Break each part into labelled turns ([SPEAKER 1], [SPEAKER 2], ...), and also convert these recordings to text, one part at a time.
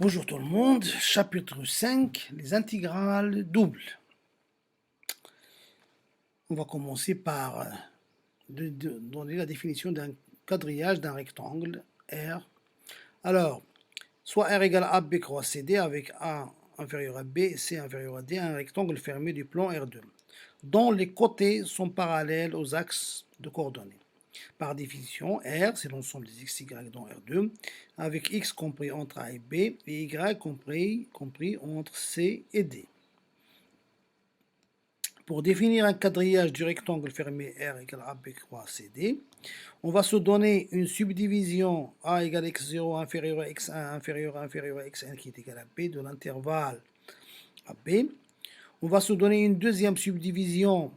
[SPEAKER 1] Bonjour tout le monde, chapitre 5, les intégrales doubles. On va commencer par donner la définition d'un quadrillage d'un rectangle R. Alors, soit R égale A, B croix CD avec A inférieur à B, C inférieur à D, un rectangle fermé du plan R2, dont les côtés sont parallèles aux axes de coordonnées. Par définition, R, c'est l'ensemble des x, y dans R2, avec x compris entre A et B, et y compris entre C et D. Pour définir un quadrillage du rectangle fermé R égale AB croix CD, on va se donner une subdivision A égale x0 inférieur à x1 inférieur à x1 qui est égal à B de l'intervalle AB. On va se donner une deuxième subdivision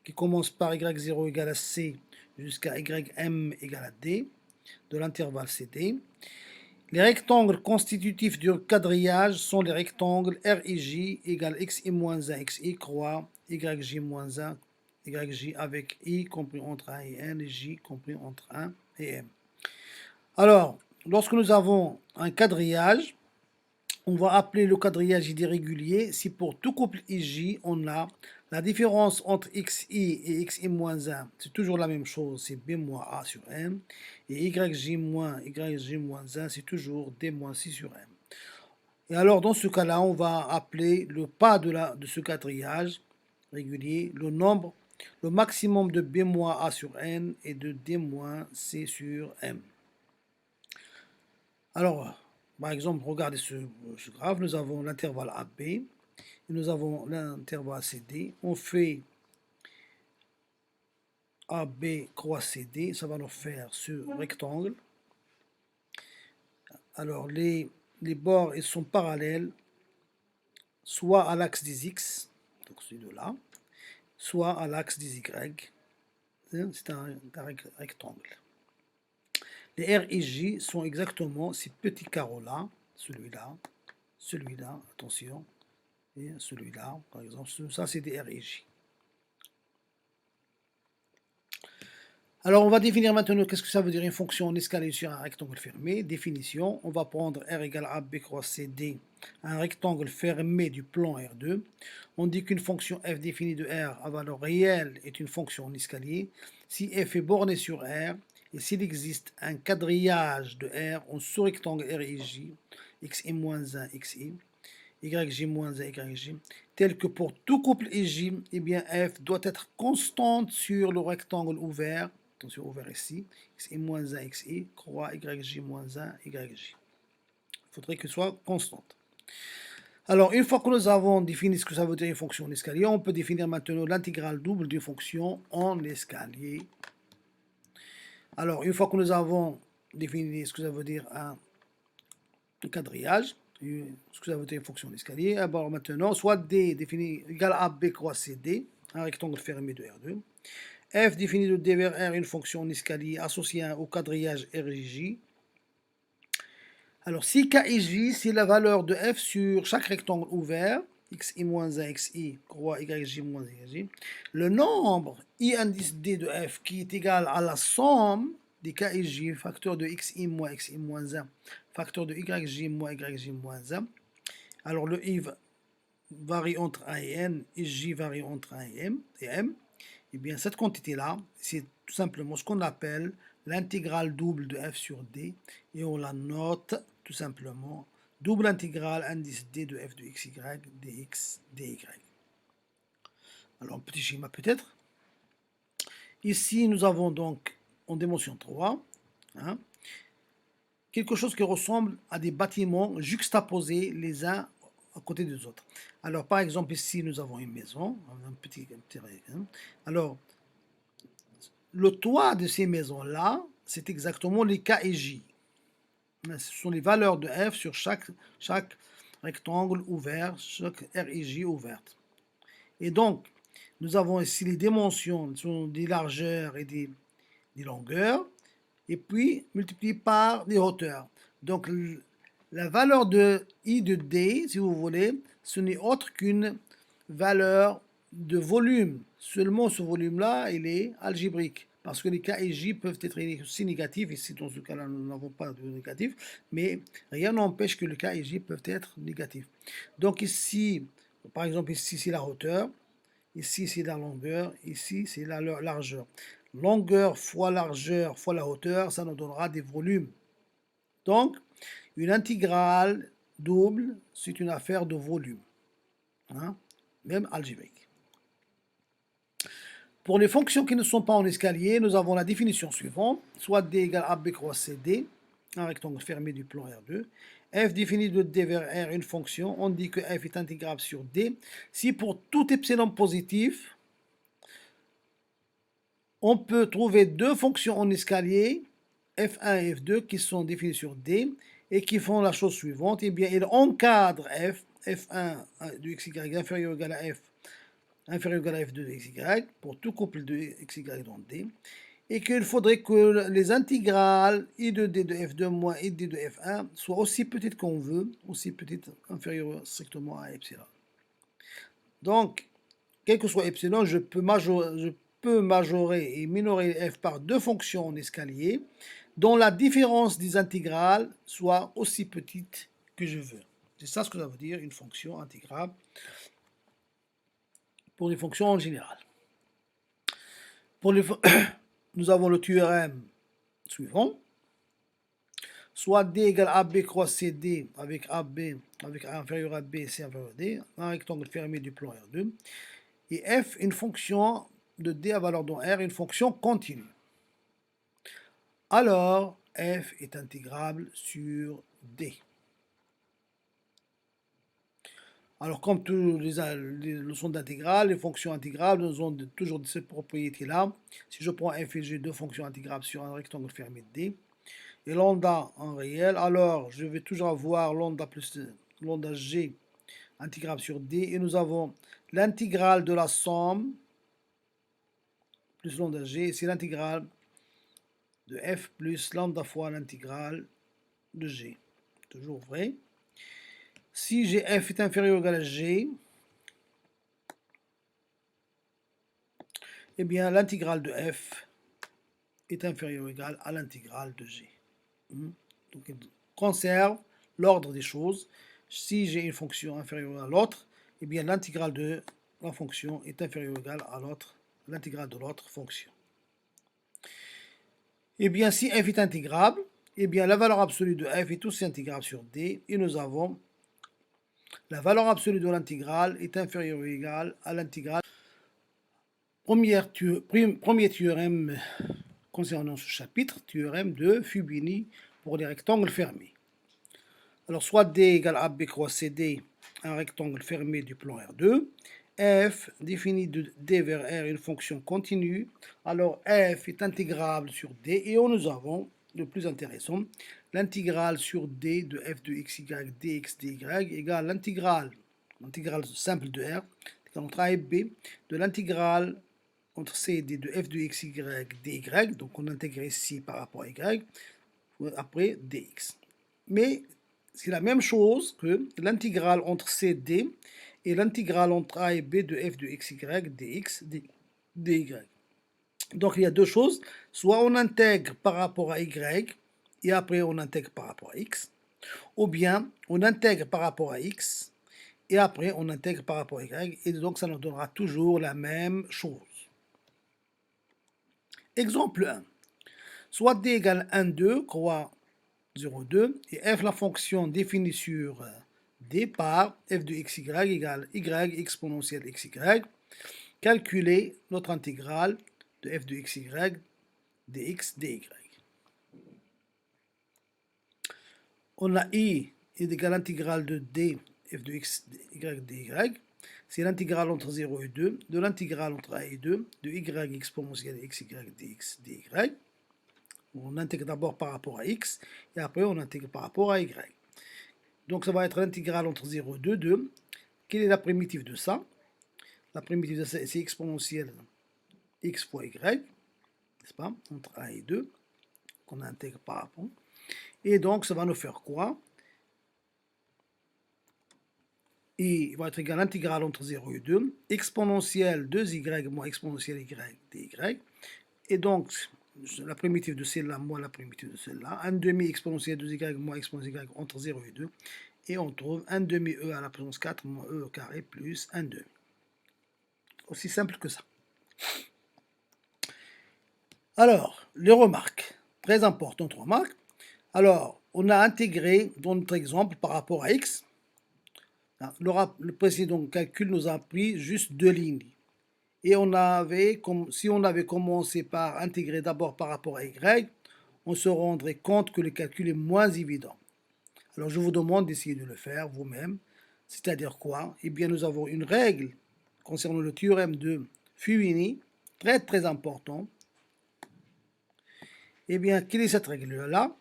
[SPEAKER 1] qui commence par y0 égale à C jusqu'à ym égale à D de l'intervalle CD. Les rectangles constitutifs du quadrillage sont les rectangles R et J égale xi moins 1 xi croix yj moins 1 yj avec i compris entre 1 et n et j compris entre 1 et m. Alors, lorsque nous avons un quadrillage, on va appeler le quadrillage irrégulier si pour tout couple IJ, on a la différence entre xi et xi moins 1, c'est toujours la même chose, c'est b moins a sur m, et yj moins 1, c'est toujours d moins c sur m. Et alors, dans ce cas-là, on va appeler le pas de ce quadrillage régulier le nombre, le maximum de b moins a sur n et de d moins c sur m. Alors, par exemple, regardez ce graphe, nous avons l'intervalle AB, et nous avons l'intervalle CD. On fait AB croix CD, ça va nous faire ce rectangle. Alors, les bords ils sont parallèles, soit à l'axe des X, donc celui-là, soit à l'axe des Y. C'est un rectangle. Les R et J sont exactement ces petits carreaux-là, celui-là, attention, et celui-là, par exemple, ça c'est des R et J. Alors on va définir maintenant qu'est-ce que ça veut dire une fonction en escalier sur un rectangle fermé. Définition, on va prendre R égale à B croix CD, un rectangle fermé du plan R2. On dit qu'une fonction f définie de R à valeur réelle est une fonction en escalier si f est bornée sur R et s'il existe un quadrillage de R en sous-rectangle R et J, xi moins 1, xi, yj moins 1, yj, tel que pour tout couple IJ, eh bien f doit être constante sur le rectangle ouvert, attention ouvert ici, xi moins 1, xi, croix yj moins 1, yj. Il faudrait qu'elle soit constante. Alors, une fois que nous avons défini ce que ça veut dire une fonction en escalier, on peut définir maintenant l'intégrale double d'une fonction en escalier. Alors, une fois que nous avons défini ce que ça veut dire un quadrillage, ce que ça veut dire une fonction d'escalier, alors maintenant, soit D défini égal à B croix CD, un rectangle fermé de R2, F défini de D vers R une fonction en escalier associée au quadrillage RJ. Alors, si K et J, c'est la valeur de F sur chaque rectangle ouvert, xi moins 1, xi, croix yj moins yj, le nombre I indice D de F qui est égal à la somme des K et J, facteur de xi moins 1, facteur de yj moins yj moins 1. Alors, le I varie entre 1 et n, et J varie entre 1 et m. Et bien, cette quantité-là, c'est tout simplement ce qu'on appelle l'intégrale double de f sur d, et on la note tout simplement double intégrale indice d de f de xy, dx, dy. Alors, un petit schéma peut-être. Ici, nous avons donc en dimension 3, quelque chose qui ressemble à des bâtiments juxtaposés les uns à côté des autres. Alors, par exemple, ici, nous avons une maison, un petit alors, le toit de ces maisons-là, c'est exactement les K et J. Ce sont les valeurs de F sur chaque rectangle ouvert, chaque R et J ouverte. Et donc, nous avons ici les dimensions, sont des largeurs et des longueurs, et puis multiplié par les hauteurs. Donc, la valeur de I de D, si vous voulez, ce n'est autre qu'une valeur de volume. Seulement ce volume-là, il est algébrique. parce que les K et J peuvent être aussi négatifs, ici dans ce cas-là nous n'avons pas de négatif, mais rien n'empêche que le K et J peuvent être négatifs. Donc ici, par exemple ici c'est la hauteur, ici c'est la longueur, ici c'est la largeur. Longueur fois largeur fois la hauteur, ça nous donnera des volumes. Donc, une intégrale double, c'est une affaire de volume, hein, même algébrique. Pour les fonctions qui ne sont pas en escalier, nous avons la définition suivante, soit D égale AB croissant CD, un rectangle fermé du plan R2. F définit de D vers R une fonction, on dit que F est intégrable sur D. Si pour tout epsilon positif, on peut trouver deux fonctions en escalier, F1 et F2, qui sont définies sur D, et qui font la chose suivante, eh bien, ils encadrent F1 de xy inférieur ou égal à F, inférieur ou égal à F2 de xy, pour tout couple de xy dans D, et qu'il faudrait que les intégrales I de D de F2 moins I de D de F1 soient aussi petites qu'on veut, aussi petites, inférieures strictement à epsilon. Donc, quel que soit epsilon, je peux majorer et minorer f par deux fonctions en escalier dont la différence des intégrales soit aussi petite que je veux. C'est ça ce que ça veut dire une fonction intégrable pour les fonctions en général. Pour les nous avons le théorème suivant. Soit D égale AB croix CD avec AB avec A inférieur à B, C inférieur à D, un rectangle fermé du plan R2, et F une fonction de D à valeur dans R, une fonction continue. Alors, F est intégrable sur D. Alors, comme toutes les leçons d'intégrale, les fonctions intégrables, nous avons toujours cette propriété-là. Si je prends F et G, deux fonctions intégrables sur un rectangle fermé de D, et lambda en réel, alors je vais toujours avoir lambda plus lambda G intégrable sur D, et nous avons l'intégrale de la somme plus lambda G, c'est l'intégrale de F plus lambda fois l'intégrale de G. Toujours vrai. Si F est inférieur ou égal à G, eh bien l'intégrale de F est inférieure ou égale à l'intégrale de G. Donc il conserve l'ordre des choses. Si j'ai une fonction inférieure à l'autre, eh bien l'intégrale de la fonction est inférieure ou égale à l'intégrale de l'autre fonction. Eh bien si f est intégrable, eh bien la valeur absolue de f est aussi intégrable sur D, et nous avons la valeur absolue de l'intégrale est inférieure ou égale à l'intégrale. Premier théorème concernant ce chapitre, théorème de Fubini pour les rectangles fermés. Alors, soit D égale AB croix CD, un rectangle fermé du plan R2, F définit de D vers R une fonction continue, alors F est intégrable sur D, et nous avons, le plus intéressant, l'intégrale sur D de F de xy dx dy égale l'intégrale simple de R, entre A et B, de l'intégrale entre C et D de F de xy dy, donc on intègre ici par rapport à Y, après dx. Mais c'est la même chose que l'intégrale entre C et D et l'intégrale entre A et B de F de xy dx dy. Donc il y a deux choses, soit on intègre par rapport à Y et après on intègre par rapport à X, ou bien on intègre par rapport à X et après on intègre par rapport à Y, et donc ça nous donnera toujours la même chose. Exemple 1. Soit D égale 1, 2, croix 0, 2, et f la fonction définie sur D par f de xy égale y exponentielle xy, calculer notre intégrale de f de xy dx dy. On a I est égal à l'intégrale de D f de x y dy, c'est l'intégrale entre 0 et 2 de l'intégrale entre a et 2 de y exponentielle xy dx dy. On intègre d'abord par rapport à x et après on intègre par rapport à y. Donc ça va être l'intégrale entre 0 et 2 de, quelle est la primitive de ça? La primitive de ça, c'est exponentielle x fois y, n'est-ce pas, entre 1 et 2, qu'on intègre par rapport. Et donc ça va nous faire quoi? Et il va être égal à l'intégrale entre 0 et 2, exponentielle 2y moins exponentielle y dy, Et donc, la primitive de celle-là moins la primitive de celle-là. 1 demi exponentielle de y moins exponentielle y entre 0 et 2. Et on trouve 1 demi e à la puissance 4 moins e au carré plus 1 demi. Aussi simple que ça. Alors, les remarques. Très importante remarque. Alors, on a intégré dans notre exemple par rapport à x. Le précédent calcul nous a pris juste 2 lignes. Et si on avait commencé par intégrer d'abord par rapport à y, on se rendrait compte que le calcul est moins évident. Alors je vous demande d'essayer de le faire vous-même. C'est-à-dire quoi? Eh bien nous avons une règle concernant le théorème de Fubini, très très important. Eh bien, quelle est cette règle-là?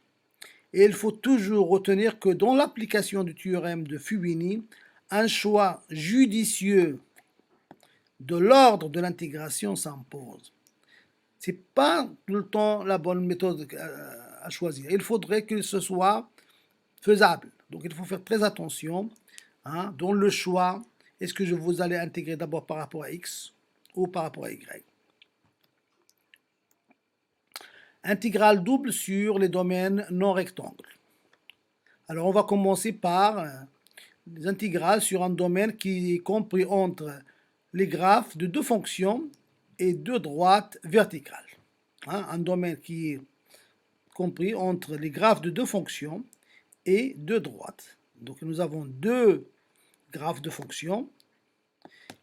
[SPEAKER 1] Et il faut toujours retenir que dans l'application du théorème de Fubini, un choix judicieux de l'ordre de l'intégration s'impose. Ce n'est pas tout le temps la bonne méthode à choisir. Il faudrait que ce soit faisable. Donc il faut faire très attention dans le choix. Est-ce que vous allez intégrer d'abord par rapport à x ou par rapport à y? Intégrale double sur les domaines non rectangles. Alors on va commencer par les intégrales sur un domaine qui est compris entre les graphes de deux fonctions et deux droites verticales. Un domaine qui est compris entre les graphes de deux fonctions et deux droites. Donc nous avons deux graphes de fonctions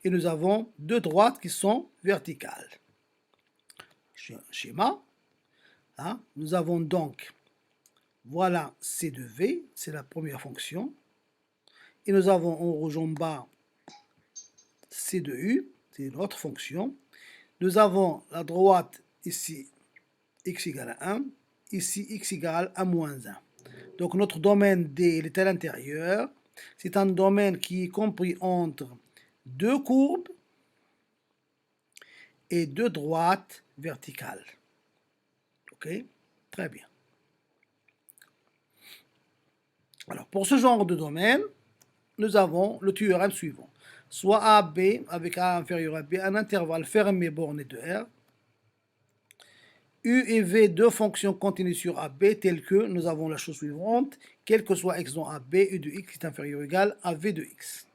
[SPEAKER 1] et nous avons deux droites qui sont verticales. Schéma. Nous avons donc, voilà C de V, c'est la première fonction. Et nous avons en rouge en bas C de U, c'est notre fonction. Nous avons la droite ici x égale à 1, ici x égale à moins 1. Donc notre domaine D il est à l'intérieur. C'est un domaine qui est compris entre deux courbes et deux droites verticales. Ok? Très bien. Alors pour ce genre de domaine, nous avons le théorème suivant. Soit AB avec A inférieur à B, un intervalle fermé borné de R. U et V, deux fonctions continues sur AB, telles que nous avons la chose suivante, quel que soit x dans AB, U de x est inférieur ou égal à V de x.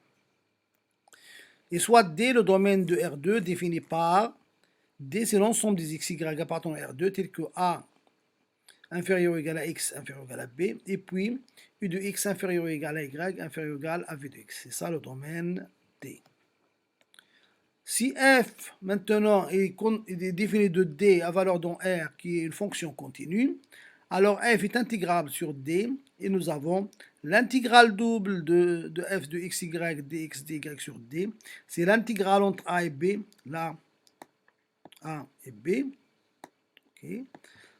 [SPEAKER 1] Et soit D, le domaine de R2 défini par D, c'est l'ensemble des x, y appartenant à R2, tels que A inférieur ou égal à x inférieur ou égal à B, et puis U de x inférieur ou égal à y inférieur ou égal à V de x. C'est ça le domaine D. Si f maintenant est défini de D à valeur dans R qui est une fonction continue, alors f est intégrable sur D et nous avons l'intégrale double de f de xy dx dy sur D. C'est l'intégrale entre A et B, là A et B. Okay.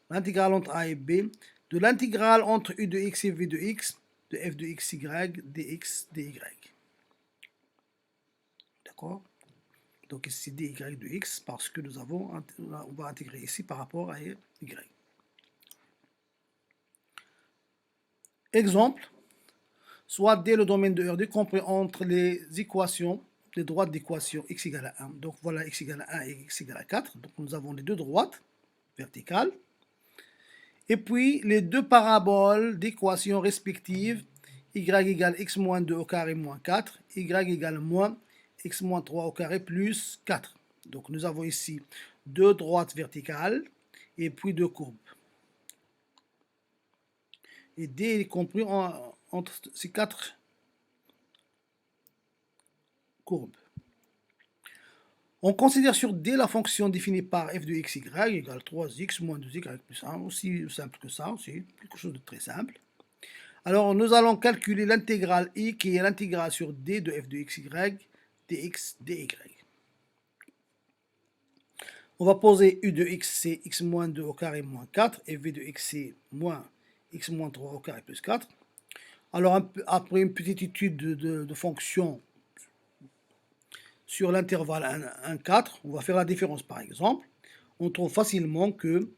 [SPEAKER 1] L'intégrale entre A et B, de l'intégrale entre U de x et V de x, de f de xy dx dy. D'accord? Donc ici dy de x parce que on va intégrer ici par rapport à y. Exemple, soit D le domaine de R2 compris entre les équations, les droites d'équation x égale à 1. Donc voilà x égale à 1 et x égale à 4. Donc nous avons les deux droites verticales. Et puis les deux paraboles d'équations respectives y égale x moins 2 au carré moins 4, y égale moins x moins 3 au carré plus 4. Donc nous avons ici deux droites verticales et puis deux courbes. Et D est compris entre ces quatre courbes. On considère sur D la fonction définie par f de xy égale 3x moins 2y plus 1, aussi simple que ça, aussi quelque chose de très simple. Alors nous allons calculer l'intégrale I qui est l'intégrale sur D de f de xy dx dy. On va poser U de x c'est x moins 2 au carré moins 4 et V de x c'est moins x moins 3 au carré plus 4. Alors après une petite étude de fonctions sur l'intervalle 1, 4, on va faire la différence par exemple. On trouve facilement que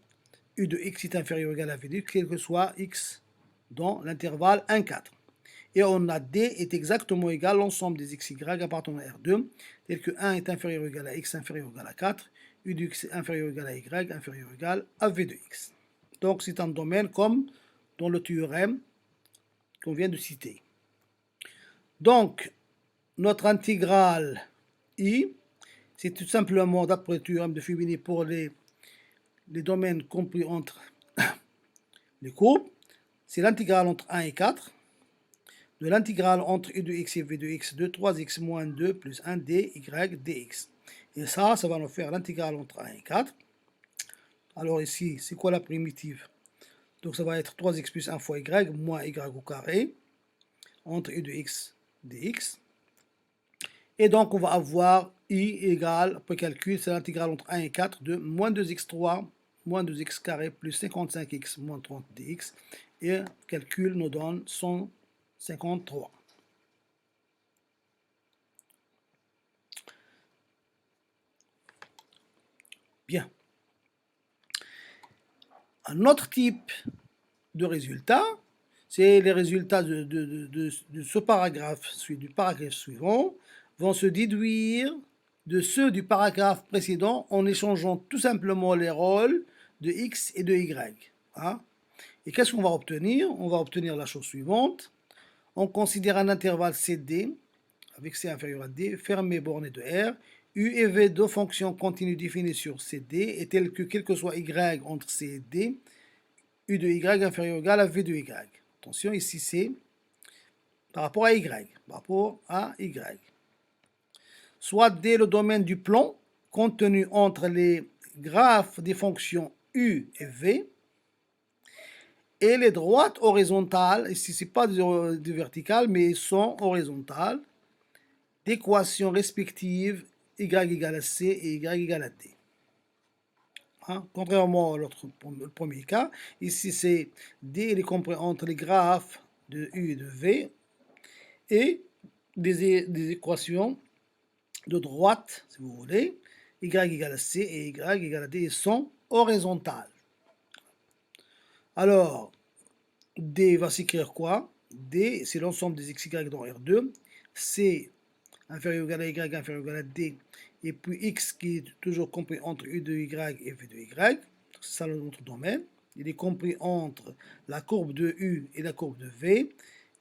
[SPEAKER 1] U de x est inférieur ou égal à V de x, quel que soit x dans l'intervalle 1, 4. Et on a D est exactement égal à l'ensemble des xy appartenant à R2, tel que 1 est inférieur ou égal à x inférieur ou égal à 4, u de x inférieur ou égal à y inférieur ou égal à v de x. Donc c'est un domaine comme dans le théorème qu'on vient de citer. Donc notre intégrale i, c'est tout simplement d'après le théorème de Fubini pour les domaines compris entre les courbes, c'est l'intégrale entre 1 et 4 de l'intégrale entre u de x et v de x de 3x moins 2 plus 1 dy dx. Et ça va nous faire l'intégrale entre 1 et 4. Alors ici, c'est quoi la primitive? Donc ça va être 3x plus 1 fois y moins y au carré entre u de x dx. Et donc on va avoir i égale, après calcul, c'est l'intégrale entre 1 et 4 de moins 2x3 moins 2x carré plus 55x moins 30 dx. Et calcul nous donne 153. Bien. Un autre type de résultat, c'est les résultats de ce paragraphe, du paragraphe suivant, vont se déduire de ceux du paragraphe précédent en échangeant tout simplement les rôles de x et de y. Hein? Et qu'est-ce qu'on va obtenir? On va obtenir la chose suivante. On considère un intervalle CD, avec C inférieur à D, fermé borné de R, U et V, deux fonctions continues définies sur CD, et telles que quel que soit Y entre C et D, U de Y inférieur ou égal à V de Y. Attention, ici c'est par rapport à Y, par rapport à Y. Soit D le domaine du plan contenu entre les graphes des fonctions U et V, et les droites horizontales, ici c'est pas de verticales, mais elles sont horizontales, d'équations respectives y égale à c et y égale à d. Hein? Contrairement à le premier cas, ici c'est d, il est compris entre les graphes de u et de v, et des équations de droite, si vous voulez, y égale à c et y égale à d, sont horizontales. Alors, D va s'écrire quoi? D, c'est l'ensemble des x, y dans R2. C, inférieur ou égal à y, inférieur ou égal à d. Et puis x qui est toujours compris entre u de y et v de y. C'est ça notre domaine. Il est compris entre la courbe de u et la courbe de v.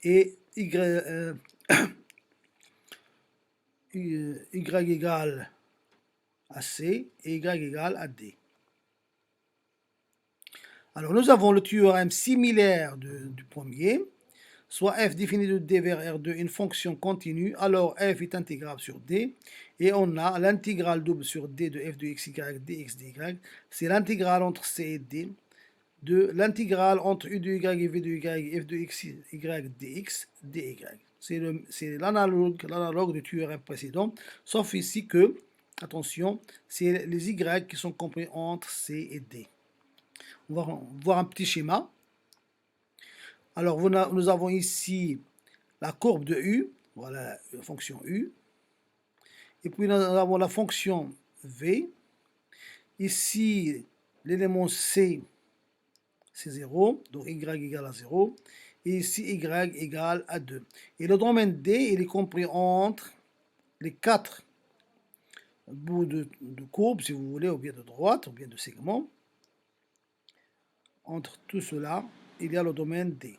[SPEAKER 1] Et y égale à c et y égale à d. Alors nous avons le théorème similaire du premier, soit f défini de d vers R2 une fonction continue, alors f est intégrable sur d, et on a l'intégrale double sur d de f de x, y, dx, dy, c'est l'intégrale entre c et d, de l'intégrale entre u de y et v de y, f de x, y, dx, dy. C'est l'analogue du théorème précédent, sauf ici que, attention, c'est les y qui sont compris entre c et d. On va voir un petit schéma. Alors, nous avons ici la courbe de U, voilà la fonction U. Et puis, nous avons la fonction V. Ici, l'élément C, c'est 0, donc Y égale à 0. Et ici, Y égale à 2. Et le domaine D, il est compris entre les 4 bouts de courbe, si vous voulez, ou bien de droite, ou bien de segment. Entre tout cela, il y a le domaine D.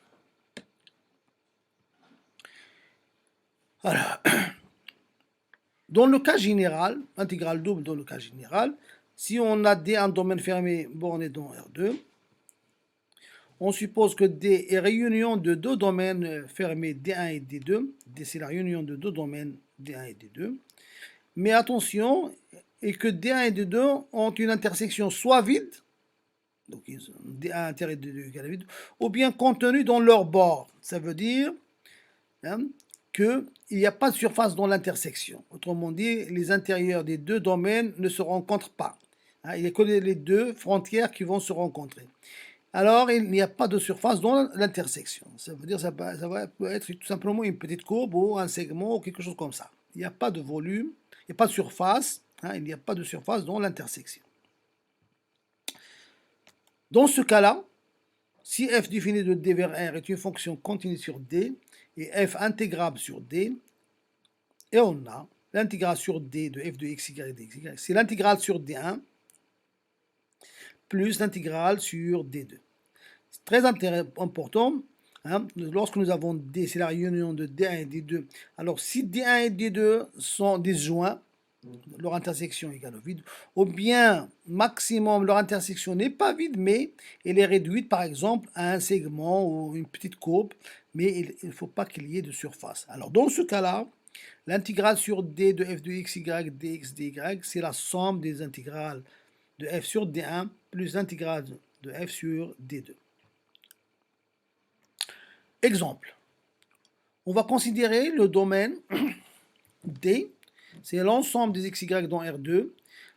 [SPEAKER 1] Alors, dans le cas général, intégrale double dans le cas général, si on a D un domaine fermé borné dans R2, on suppose que D est réunion de deux domaines fermés D1 et D2. D c'est la réunion de deux domaines D1 et D2. Mais attention, et que D1 et D2 ont une intersection soit vide, donc D1 inter et D2 égale à vide, ou bien contenu dans leur bord. Ça veut dire qu'il n'y a pas de surface dans l'intersection. Autrement dit, les intérieurs des deux domaines ne se rencontrent pas. Il n'y a que les deux frontières qui vont se rencontrer. Alors, il n'y a pas de surface dans l'intersection. Ça veut dire que ça peut être tout simplement une petite courbe ou un segment ou quelque chose comme ça. Il n'y a pas de volume, il n'y a pas de surface, il n'y a pas de surface dans l'intersection. Dans ce cas-là, si f défini de d vers R est une fonction continue sur d, et f intégrable sur d, et on a l'intégrale sur d de f de x, y, dx, c'est l'intégrale sur d1, plus l'intégrale sur D2. C'est très important. Hein, lorsque nous avons D, c'est la réunion de D1 et D2. Alors, si D1 et D2 sont disjoints, leur intersection égale au vide, ou bien maximum leur intersection n'est pas vide, mais elle est réduite par exemple à un segment ou une petite courbe, mais il ne faut pas qu'il y ait de surface. Alors dans ce cas-là, l'intégrale sur D de f de x, y, dx, dy, c'est la somme des intégrales de f sur D1 plus l'intégrale de f sur D2. Exemple, on va considérer le domaine D, c'est l'ensemble des x, y dans R2,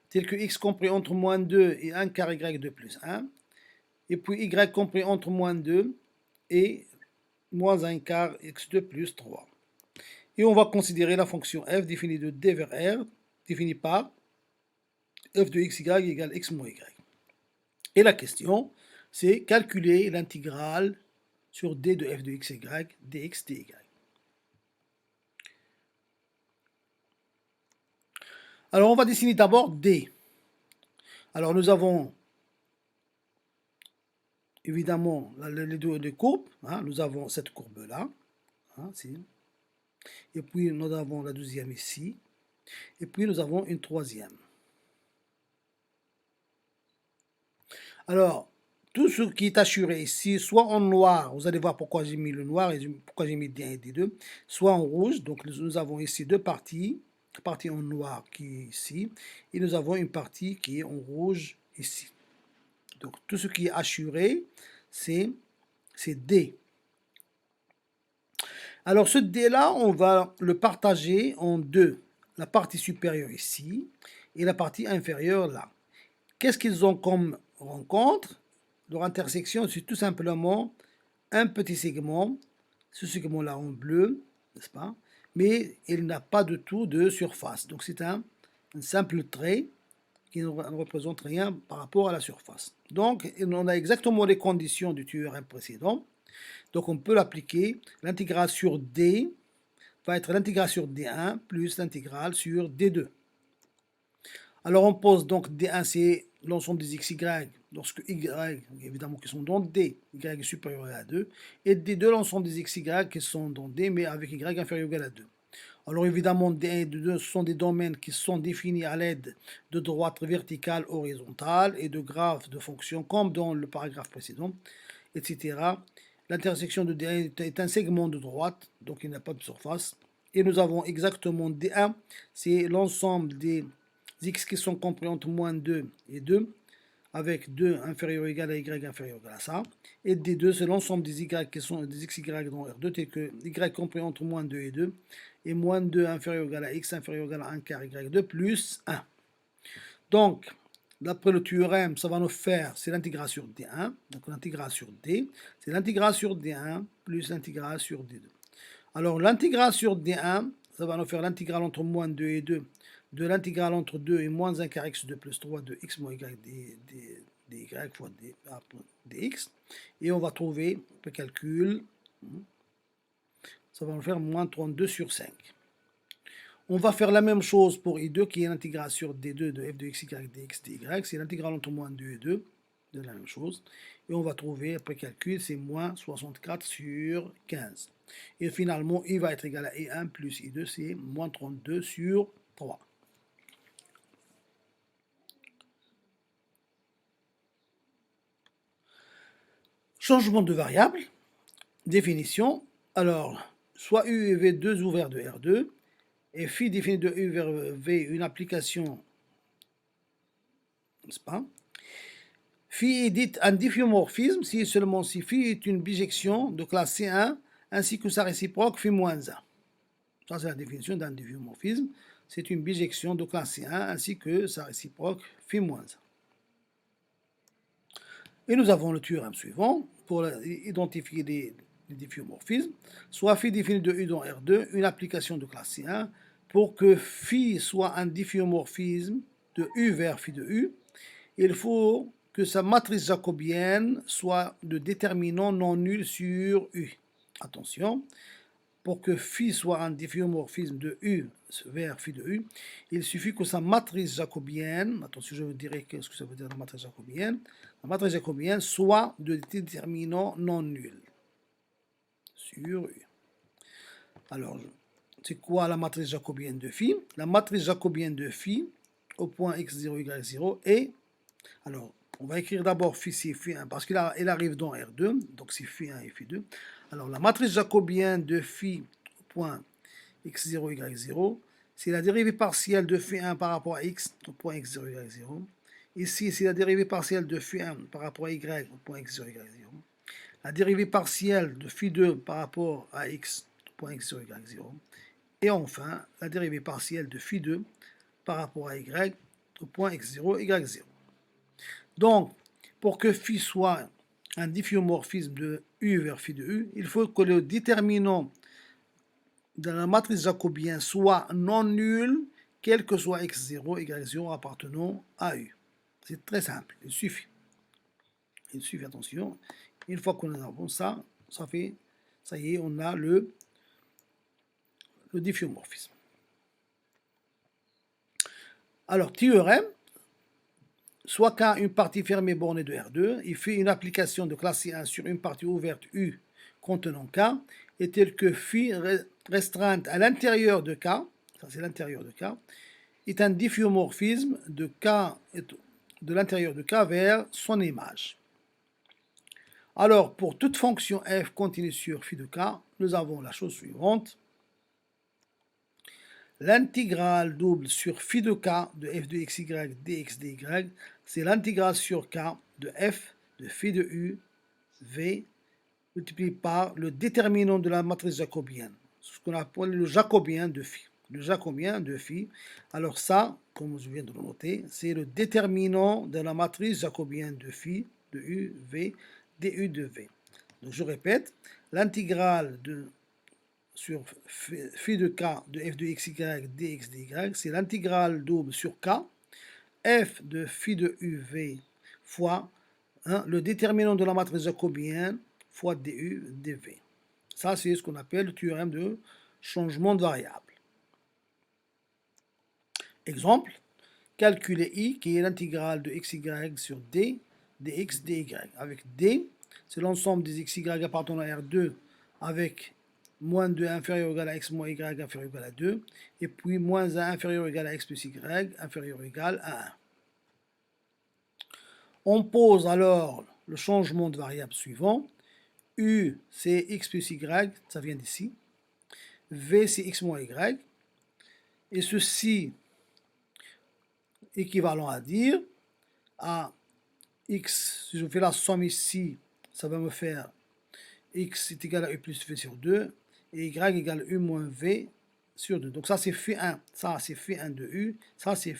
[SPEAKER 1] tel que x compris entre moins 2 et 1 quart y2 plus 1, et puis y compris entre moins 2 et moins 1 quart x2 plus 3. Et on va considérer la fonction f définie de D vers R, définie par f de xy égale x moins y. Et la question, c'est calculer l'intégrale sur D de f de xy, dx, dy. Alors on va dessiner d'abord D. Alors nous avons évidemment les deux courbes. Hein, nous avons cette courbe-là. Hein, et puis nous avons la deuxième ici. Et puis nous avons une troisième. Alors, tout ce qui est assuré ici, soit en noir, vous allez voir pourquoi j'ai mis le noir et pourquoi j'ai mis D1 et D2, soit en rouge. Donc nous avons ici deux parties. Une partie en noir qui est ici. Et nous avons une partie qui est en rouge ici. Donc tout ce qui est assuré, c'est D. Alors ce D-là, on va le partager en deux. La partie supérieure ici et la partie inférieure là. Qu'est-ce qu'ils ont comme rencontre? Leur intersection, c'est tout simplement un petit segment, ce segment-là en bleu, n'est-ce pas? Mais il n'a pas du tout de surface. Donc c'est un simple trait qui ne représente rien par rapport à la surface. Donc on a exactement les conditions du théorème précédent. Donc on peut l'appliquer. L'intégrale sur D va être l'intégrale sur D1 plus l'intégrale sur D2. Alors on pose donc D1, c'est l'ensemble des x, y, lorsque y, évidemment, qui sont dans D, y est supérieur à 2, et D2, l'ensemble des x, y qui sont dans D, mais avec y inférieur ou égal à 2. Alors évidemment, D1 et D2 sont des domaines qui sont définis à l'aide de droites verticales, horizontales et de graphes de fonctions, comme dans le paragraphe précédent, etc. L'intersection de D1 est un segment de droite, donc il n'y a pas de surface. Et nous avons exactement D1, c'est l'ensemble des x qui sont compris entre moins 2 et 2, avec 2 inférieur ou égal à y inférieur ou égal à ça. Et D2, c'est l'ensemble des y qui sont des xy dans R2, tel que y compris entre moins 2 et 2, et moins 2 inférieur ou égal à x inférieur ou égal à 1 quart y2 plus 1. Donc, d'après le théorème, ça va nous faire, c'est l'intégrale sur D1, donc l'intégrale sur D, c'est l'intégrale sur D1 plus l'intégrale sur D2. Alors, l'intégrale sur D1, ça va nous faire l'intégrale entre moins 2 et 2 de l'intégrale entre 2 et moins 1 quart x2 plus 3 de x moins y dy fois dx. Et on va trouver le calcul, ça va nous faire moins 32 sur 5. On va faire la même chose pour I2 qui est l'intégrale sur D2 de f de xy dx dy. C'est l'intégrale entre moins 2 et 2 de la même chose. Et on va trouver, après calcul, c'est moins 64 sur 15. Et finalement, I va être égal à I1 plus I2, c'est moins 32 sur 3. Changement de variable, définition. Alors, soit U et V2 ouverts de R2, et phi défini de U vers V, une application, n'est-ce pas? Phi est dit un difféomorphisme si et seulement si phi est une bijection de classe C1 ainsi que sa réciproque phi moins 1. Ça, c'est la définition d'un difféomorphisme. C'est une bijection de classe C1 ainsi que sa réciproque phi moins 1. Et nous avons le théorème suivant pour identifier les difféomorphismes. Soit phi défini de U dans R2, une application de classe C1. Pour que phi soit un difféomorphisme de U vers phi de U, il faut que sa matrice jacobienne soit de déterminant non nul sur U. Attention, pour que phi soit un difféomorphisme de U vers phi de U, il suffit que sa matrice jacobienne, attention, je vous dirai qu'est-ce que ça veut dire la matrice jacobienne soit de déterminant non nul sur U. Alors, c'est quoi la matrice jacobienne de phi? La matrice jacobienne de phi au point x0, y0 est, alors, on va écrire d'abord phi, c'est phi1, parce qu'elle arrive dans R2, donc c'est phi1 et phi2. Alors, la matrice jacobienne de phi au point x0, y0, c'est la dérivée partielle de phi1 par rapport à x au point x0, y0. Ici, c'est la dérivée partielle de phi1 par rapport à y au point x0, y0. La dérivée partielle de phi2 par rapport à x au point x0, y0. Et enfin, la dérivée partielle de phi2 par rapport à y au point x0, y0. Donc, pour que phi soit un difféomorphisme de U vers phi de U, il faut que le déterminant de la matrice jacobienne soit non nul, quel que soit x0, y0 appartenant à U. C'est très simple, il suffit. Il suffit, attention, une fois qu'on a ça, ça y est, on a le difféomorphisme. Alors, théorème, soit K une partie fermée bornée de R2, il fait une application de classe C1 sur une partie ouverte U contenant K, et tel que phi restreinte à l'intérieur de K, ça c'est l'intérieur de K, est un difféomorphisme de K, de l'intérieur de K vers son image. Alors, pour toute fonction f continue sur phi de K, nous avons la chose suivante. L'intégrale double sur phi de K de f de xy dx dy, c'est l'intégrale sur K de f de phi de U v multiplié par le déterminant de la matrice jacobienne, ce qu'on appelle le jacobien de phi. Le jacobien de phi, alors ça, comme je viens de le noter, c'est le déterminant de la matrice jacobienne de phi de U v du de v. Donc je répète, l'intégrale sur phi de k de f de xy dx dy, c'est l'intégrale double sur k, f de phi de uv fois le déterminant de la matrice jacobienne fois du dv. Ça, c'est ce qu'on appelle le théorème de changement de variable. Exemple, calculer i qui est l'intégrale de xy sur d dx dy. Avec d, c'est l'ensemble des xy appartenant à R2 avec moins 2 inférieur ou égal à x moins y inférieur ou égal à 2, et puis moins 1 inférieur ou égal à x plus y inférieur ou égal à 1. On pose alors le changement de variable suivant. U, c'est x plus y, ça vient d'ici. V, c'est x moins y. Et ceci équivalent à dire à x, si je fais la somme ici, ça va me faire x est égal à u plus v sur 2, et y égale u moins v sur 2. Donc ça c'est phi1, ça c'est phi1 de u, ça c'est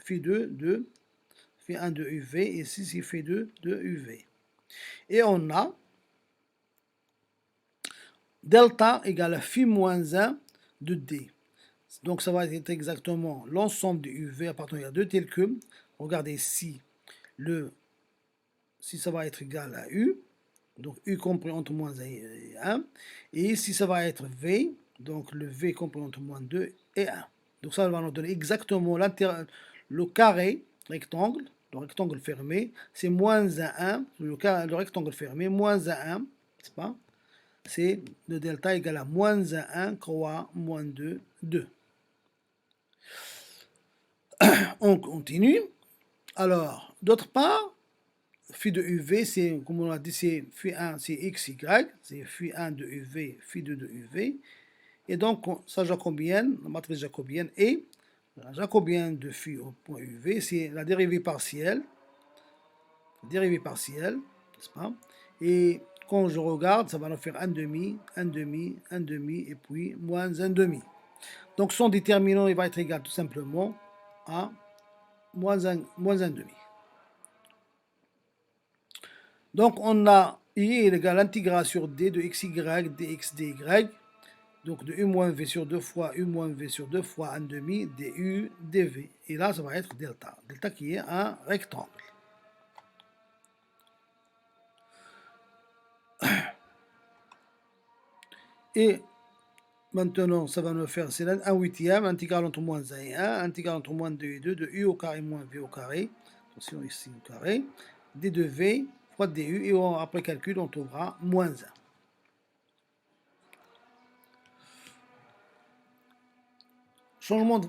[SPEAKER 1] phi2 de phi1 de uv, et ici c'est phi2 de uv. Et on a delta égale à phi moins 1 de d. Donc ça va être exactement l'ensemble de uv appartenant à 2 tel que, regardez ici, si ça va être égal à u, donc u compris entre moins 1 et 1, et ici ça va être v, donc le v compris entre moins 2 et 1. Donc ça va nous donner exactement le carré rectangle, le rectangle fermé, c'est moins 1, le rectangle fermé, moins 1, n'est-ce pas? C'est le delta égal à moins 1, croix, moins 2, 2. On continue. Alors, d'autre part, phi de UV, c'est, comme on l'a dit, c'est phi1, c'est XY, c'est phi1 de UV, phi2 de UV. Et donc, ça jacobienne, la matrice jacobienne, et la jacobienne de phi au point UV, c'est la dérivée partielle, n'est-ce pas? Et quand je regarde, ça va nous faire 1 demi, 1 demi, 1 demi, et puis moins 1 demi. Donc, son déterminant, il va être égal tout simplement à moins 1 demi. Donc, on a I est égal à l'intégrale sur D de xy dx dy, donc de u moins v sur 2 fois u moins v sur 2 fois 1 demi du dv. Et là, ça va être delta. Delta qui est un rectangle. Et Maintenant, ça va nous faire, c'est un huitième, intégrale entre moins 1 et 1, intégrale entre moins 2 et 2, de u au carré moins v au carré, attention ici au carré, d de v fois du, et après calcul, on trouvera moins 1.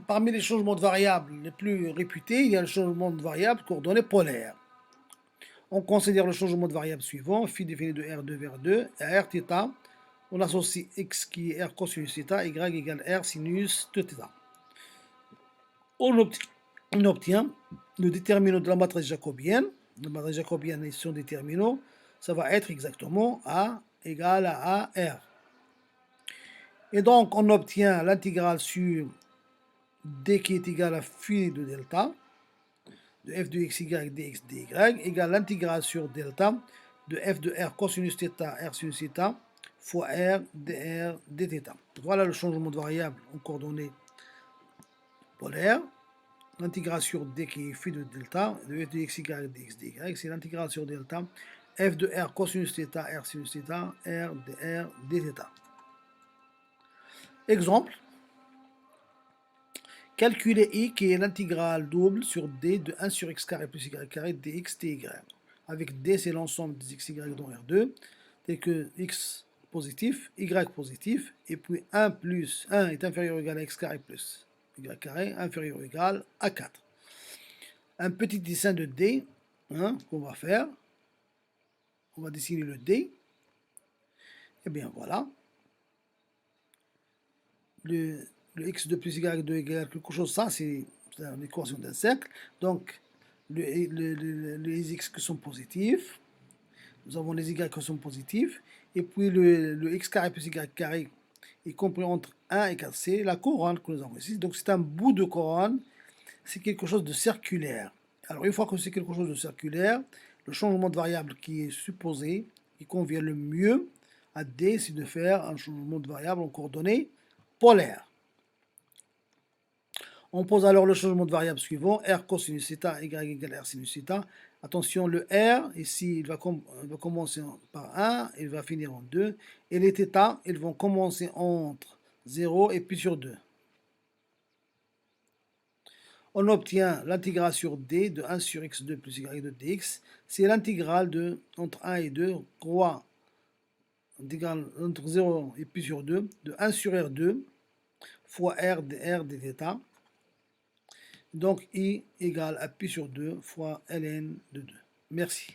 [SPEAKER 1] Parmi les changements de variables les plus réputés, il y a le changement de variable coordonnée polaire. On considère le changement de variable suivant, phi défini de R2 vers 2, à Rθ, on associe x qui est R cosinus θ, y égale R sinus de θ. On obtient le déterminant de la matrice jacobienne. La matrice jacobienne est son déterminant, ça va être exactement A égale à R. Et donc on obtient l'intégrale sur D qui est égal à phi de delta, de f de xy dx dy, égale l'intégrale sur delta de f de R cosinus θ, R sinus θ, fois R dr dθ. Voilà le changement de variable en coordonnées polaires. L'intégrale sur D qui est phi de delta, de f de xy dx dy, c'est l'intégrale sur delta, f de R cosinus θ, R sinus θ, R dr dθ. Exemple, calculer I qui est l'intégrale double sur D de 1 sur x carré plus y carré dx dy. Avec D, c'est l'ensemble des xy dans R2, tel que x positif, y positif, et puis 1 plus 1 est inférieur ou égal à x carré plus y carré, inférieur ou égal à 4. Un petit dessin de D qu'on va faire. On va dessiner le D. Et bien voilà. Le x2 plus y2 égale quelque chose, ça c'est l'équation d'un cercle. Donc les x qui sont positifs, nous avons les y qui sont positifs, et puis le x carré plus y carré est compris entre 1 et 4, c'est la couronne que nous avons ici. Donc c'est un bout de couronne, c'est quelque chose de circulaire. Alors une fois que c'est quelque chose de circulaire, le changement de variable qui est supposé, qui convient le mieux à D, c'est de faire un changement de variable en coordonnées polaires. On pose alors le changement de variable suivant, R cosinus θ, y égale R sinus θ. Attention, le R, ici, il va commencer par 1, il va finir en 2. Et les θ, ils vont commencer entre 0 et puis sur 2. On obtient l'intégrale sur D de 1 sur x2 plus y2 dx. C'est l'intégrale de entre 1 et 2, croix entre 0 et puis sur 2, de 1 sur R2 fois R dr dθ. Donc I égale à pi sur 2 fois ln de 2. Merci.